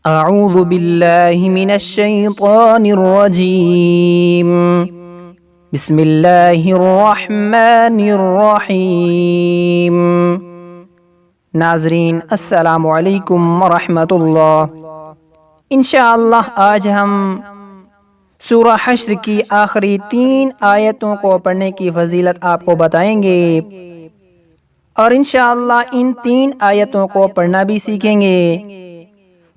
अऊज़ु बिल्लाहि मिनश शैतानिर रजीम। बिस्मिल्लाहिर रहमानिर रहीम। नाज़रीन अस्सलामु अलैकुम व रहमतुल्लाह। इंशाअल्लाह आज हम सूरह हश्र की आखिरी 3 आयतों को पढ़ने की फजीलत आपको बताएंगे और इंशाअल्लाह इन 3 आयतों को पढ़ना भी सीखेंगे।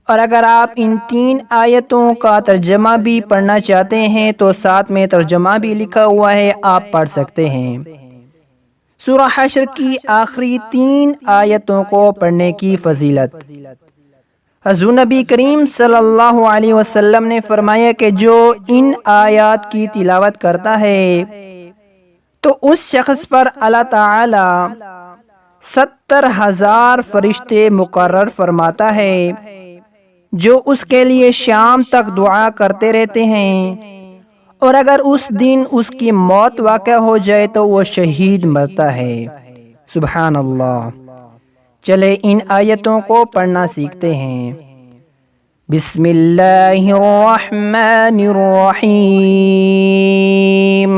और अगर आप इन 3 आयतों का तर्जमा भी पढ़ना चाहते हैं तो साथ में तर्जमा भी लिखा हुआ है, आप पढ़ सकते हैं। सूरह हश्र की आखिरी 3 आयतों को पढ़ने की फजीलत। हज़ूर नबी करीम सल्लल्लाहु अलैहि वसल्लम ने फरमाया कि जो इन आयात की तिलावत करता है तो उस शख्स पर अल्लाह ताला 70,000 फरिश्ते मुकर्रर फरमाता है जो उसके लिए शाम तक दुआ करते रहते हैं, और अगर उस दिन उसकी मौत वाक़या हो जाए तो वो शहीद मरता है। सुभान अल्लाह। चले इन आयतों को पढ़ना सीखते हैं। बिस्मिल्लाहिर रहमानिर रहीम।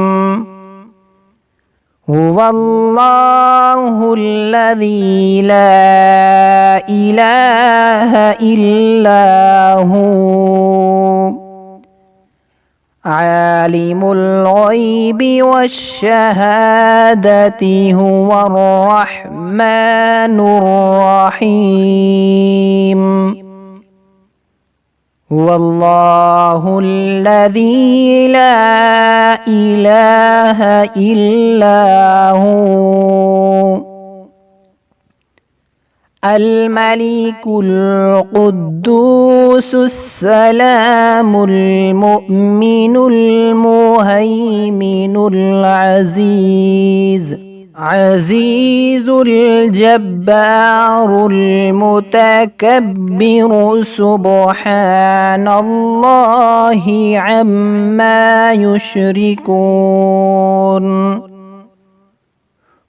हुवल्लाहुल्लज़ी ला इलाहा इल्ला हू आलिमुल गैबि वश्शहादति हुवर रहमानुर रहीम। हुवल्लाहुल्लज़ी ला इलाहा इल्ला हू अल मलिकुल कुद्दूसुस सलामुल मुमिनुल मुहैमिनुल अज़ीज़ अज़ीज़ुल जब्बारुल मुतकब्बिरु सुब्हानल्लाहि अम्मा युश्रिकून।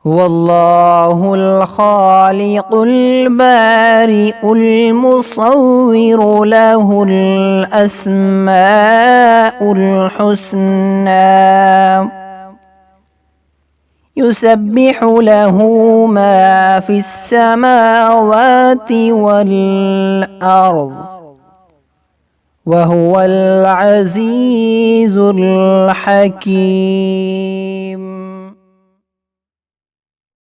वल्लाहुल खालिकुल बारिउल मुसव्विरु लहुल अस्माउल हुस्ना युसब्बिहु लहू मा फिस समावाति वल अर्ज़ वहुवल अज़ीज़ुल हकीम।